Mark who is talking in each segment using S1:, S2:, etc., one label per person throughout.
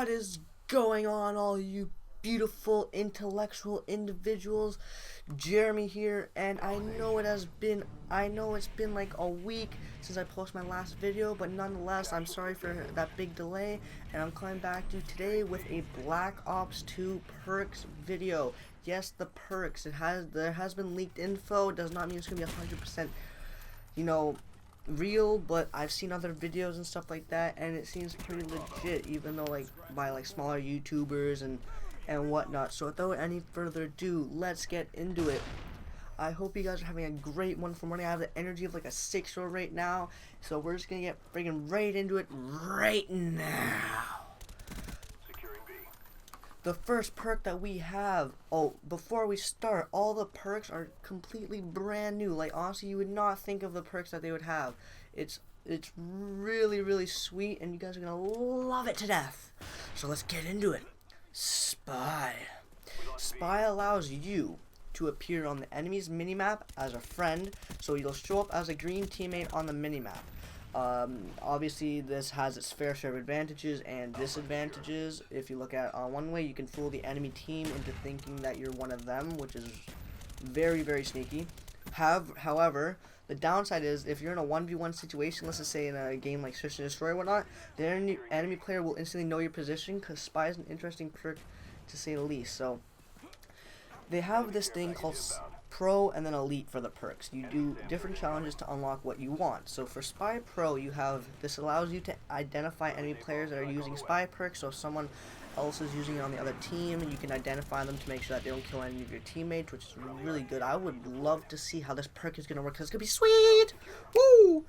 S1: What is going on, all you beautiful intellectual individuals? Jeremy here, and I know it's been like a week since I posted my last video, but nonetheless, I'm sorry for that big delay, and I'm coming back to you today with a Black Ops 2 perks video. Yes, the perks. There has been leaked info. It does not mean it's gonna be 100%, real, but I've seen other videos and stuff like that, and it seems pretty legit, even though by smaller YouTubers and whatnot. So without any further ado, let's get into it. I hope you guys are having a great wonderful morning. I have the energy of like a 6-year-old right now, so we're just gonna get friggin' right into it right now. The first perk that we have, before we start, all the perks are completely brand new. Like, honestly, you would not think of the perks that they would have. It's really, really sweet, and you guys are gonna love it to death. So let's get into it. Spy. Spy allows you to appear on the enemy's minimap as a friend, so you'll show up as a green teammate on the minimap. Obviously, this has its fair share of advantages and disadvantages. If you look at one way, you can fool the enemy team into thinking that you're one of them, which is very, very sneaky. However, the downside is if you're in a 1v1 situation, let's just say in a game like Search and Destroy or whatnot, the enemy player will instantly know your position, because Spy is an interesting perk to say the least. So they have this thing called Pro and then Elite for the perks. You do different challenges to unlock what you want. So for Spy Pro, this allows you to identify enemy players that are using Spy perks. So if someone else is using it on the other team, you can identify them to make sure that they don't kill any of your teammates, which is really good. I would love to see how this perk is going to work, because it's going to be sweet! Woo!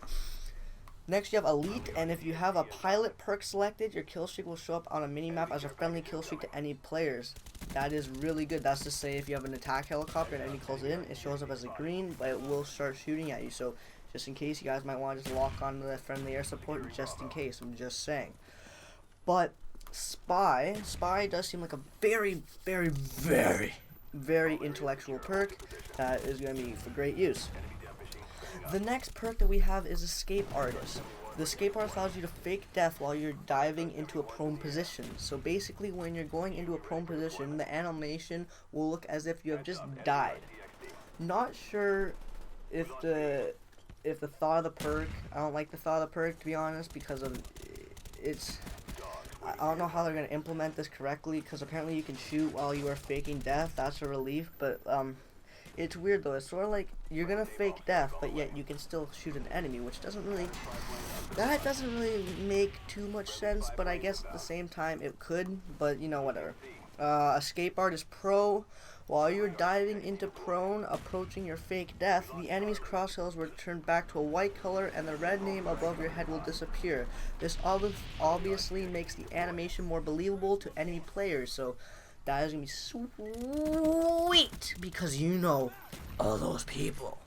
S1: Next, you have Elite, and if you have a pilot perk selected, your killstreak will show up on a minimap as a friendly killstreak to any players. That is really good. That's to say, if you have an attack helicopter and enemy calls in, it shows up as a green, but it will start shooting at you. So, just in case, you guys might want to just lock onto the friendly air support, just in case. I'm just saying. But Spy does seem like a very, very, very, very intellectual perk that is going to be for great use. The next perk that we have is Escape Artist. The Escape Artist allows you to fake death while you're diving into a prone position. So basically, when you're going into a prone position, the animation will look as if you have just died. Not sure if the thought of the perk, I don't like the thought of the perk, to be honest, because of I don't know how they're going to implement this correctly, because apparently you can shoot while you are faking death. That's a relief, but it's weird though. It's sort of like you're gonna fake death, but yet you can still shoot an enemy, which doesn't really make too much sense. But I guess at the same time it could. But whatever. Escape Artist Pro. While you're diving into prone, approaching your fake death, the enemy's crosshairs will turn back to a white color, and the red name above your head will disappear. This obviously makes the animation more believable to enemy players. So that is going to be sweet, because all those people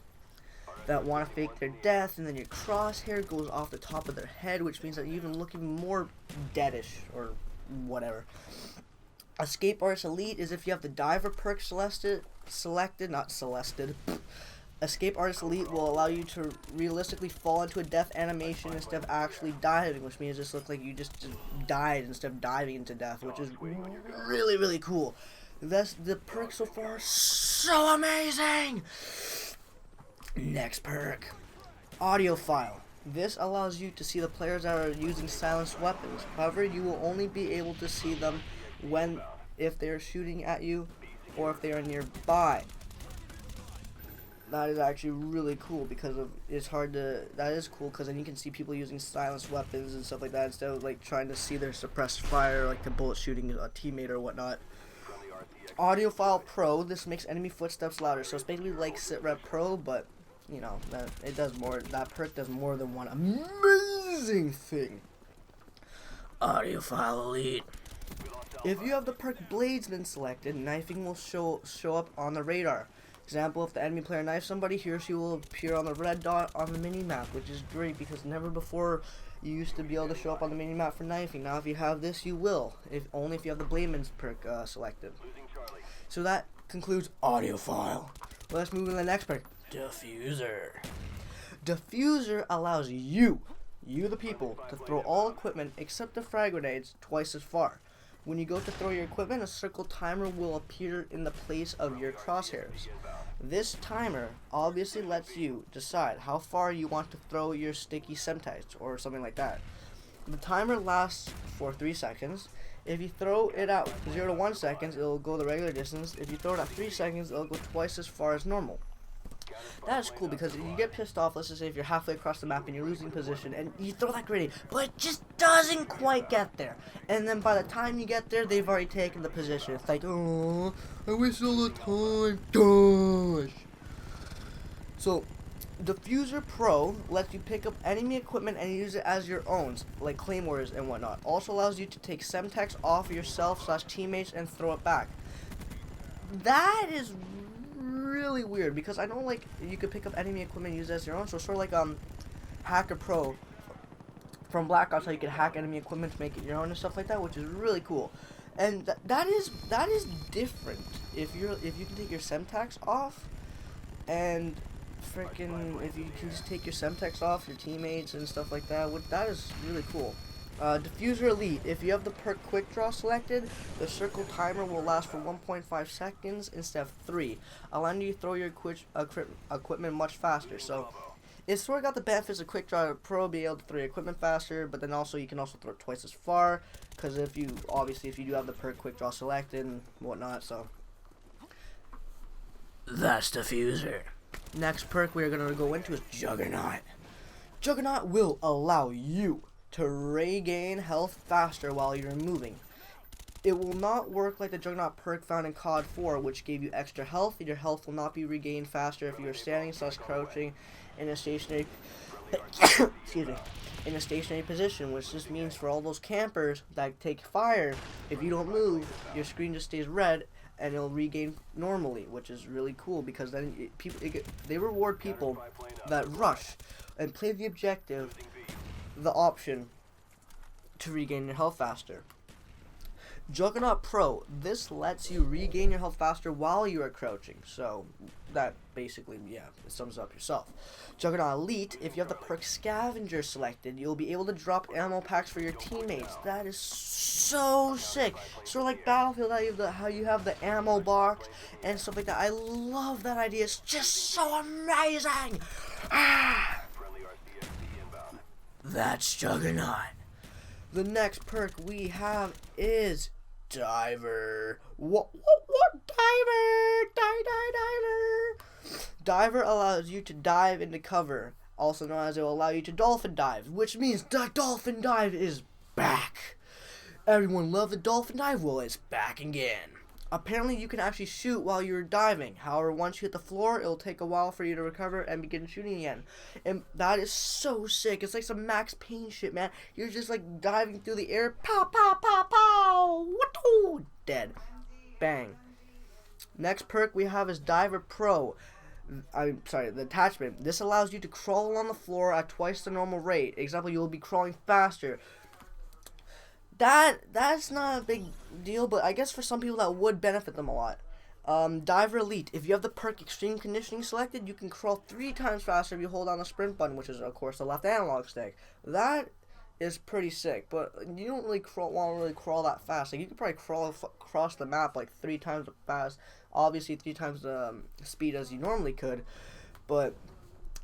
S1: that want to fake their death, and then your crosshair goes off the top of their head, which means that you even look even more deadish, or whatever. Escape Artist Elite is if you have the Diver perk selected. Escape Artist Elite will allow you to realistically fall into a death animation instead of actually diving, which means it just looks like you just died instead of diving into death, which is really, really cool. The perk so far, so amazing! Next perk, Audio File. This allows you to see the players that are using silenced weapons. However, you will only be able to see them if they are shooting at you or if they are nearby. That is actually really cool, because that is cool, because then you can see people using silenced weapons and stuff like that, instead of trying to see their suppressed fire, like the bullet shooting a teammate or whatnot. Audio File Pro, this makes enemy footsteps louder. So it's basically like SitRep Pro, but it does more. That perk does more than one amazing thing. Audio File Elite. If you have the perk Bladesman selected, knifing will show up on the radar. Example, if the enemy player knifes somebody, he or she will appear on the red dot on the minimap, which is great, because never before you used to be able to show up on the minimap for knifing. Now if you have this, you will, only if you have the Bladesman's perk selected. So that concludes Audio File. Let's move to the next perk, Diffuser. Diffuser allows you the people, to throw all equipment except the frag grenades twice as far. When you go to throw your equipment, a circle timer will appear in the place of your crosshairs. This timer obviously lets you decide how far you want to throw your sticky semtex or something like that. The timer lasts for 3 seconds. If you throw it at 0 to 1 seconds, it'll go the regular distance. If you throw it at 3 seconds, it'll go twice as far as normal. That is cool because if you get pissed off, let's just say if you're halfway across the map and you're losing position and you throw that grenade, but it just doesn't quite get there. And then by the time you get there, they've already taken the position. It's like, oh, I waste all the time. Gosh. So, Diffuser Pro lets you pick up enemy equipment and use it as your own, like claymores and whatnot. Also allows you to take semtex off yourself/teammates and throw it back. That is really weird because I know like you could pick up enemy equipment and use it as your own. So sort of like Hacker Pro from Black Ops, how you can hack enemy equipment to make it your own and stuff like that, which is really cool. And that is different if you can take your semtex off and freaking if you can just take your semtex off your teammates and stuff like that. That is really cool. Diffuser Elite. If you have the perk Quick Draw selected, the circle timer will last for 1.5 seconds instead of 3, allowing you to throw your equipment much faster. So it's sort of got the benefits of Quick Draw Pro, be able to throw your equipment faster, but then also you can also throw it twice as far, because if you do have the perk Quick Draw selected and whatnot. So that's Diffuser. Next perk we are going to go into is Juggernaut. Juggernaut will allow you to regain health faster while you're moving. It will not work like the Juggernaut perk found in COD 4, which gave you extra health. Your health will not be regained faster if you are standing/crouching in a stationary excuse me, in a stationary position, which just means for all those campers that take fire, if you don't move, your screen just stays red and it'll regain normally, which is really cool because then they reward people that rush and play the objective, the option to regain your health faster. Juggernaut Pro, this lets you regain your health faster while you are crouching, so that basically, yeah, it sums up yourself. Juggernaut Elite, if you have the perk Scavenger selected, you'll be able to drop ammo packs for your teammates. That is so sick. Sort of like Battlefield, how you have the ammo box and stuff like that. I love that idea. It's just so amazing. That's Juggernaut. The next perk we have is Diver. What Diver? Diver. Diver allows you to dive into cover. Also known as it will allow you to dolphin dive, which means the dolphin dive is back. Everyone loved the dolphin dive. Well, it's back again. Apparently, you can actually shoot while you're diving. However, once you hit the floor, it'll take a while for you to recover and begin shooting again. And that is so sick. It's like some Max Payne shit, man. You're just like diving through the air. Pow, pow, pow, pow. What? Dead. Bang. Next perk we have is Diver Pro. I'm sorry, the attachment. This allows you to crawl on the floor at twice the normal rate. Example, you will be crawling faster. That's not a big deal, but I guess for some people that would benefit them a lot. Diver Elite. If you have the perk Extreme Conditioning selected, you can crawl 3 times faster if you hold down the sprint button, which is, of course, the left analog stick. That is pretty sick, but you don't really want to crawl that fast. Like, you could probably crawl across the map like 3 times as fast. Obviously, 3 times the speed as you normally could, but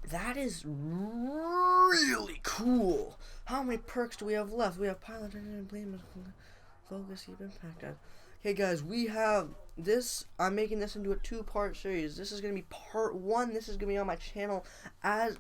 S1: that is really cool. How many perks do we have left? We have Pilot, Blame, Focus, Keep Impact. Okay, guys, we have this. I'm making this into a 2-part series. This is going to be part 1. This is going to be on my channel as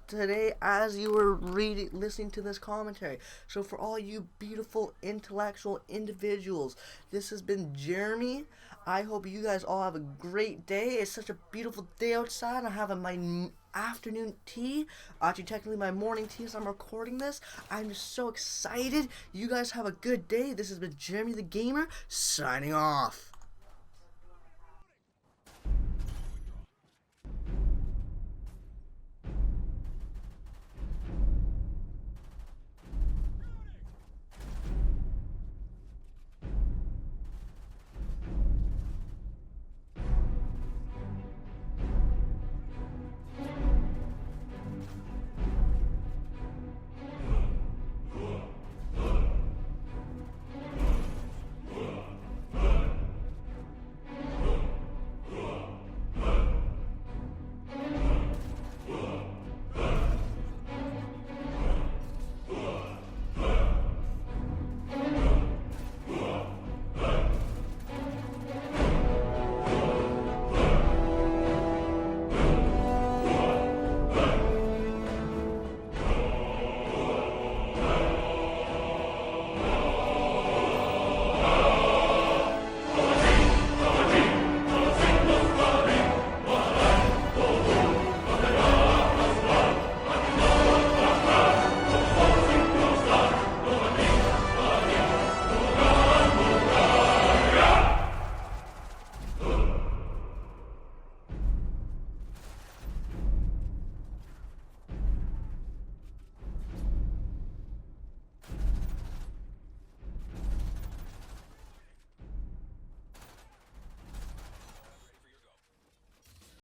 S1: you were listening to this commentary. So for all you beautiful, intellectual individuals, this has been Jeremy. I hope you guys all have a great day. It's such a beautiful day outside. I have my afternoon tea. Actually, technically my morning tea as I'm recording this. I'm just so excited. You guys have a good day. This has been Jeremy the Gamer, signing off.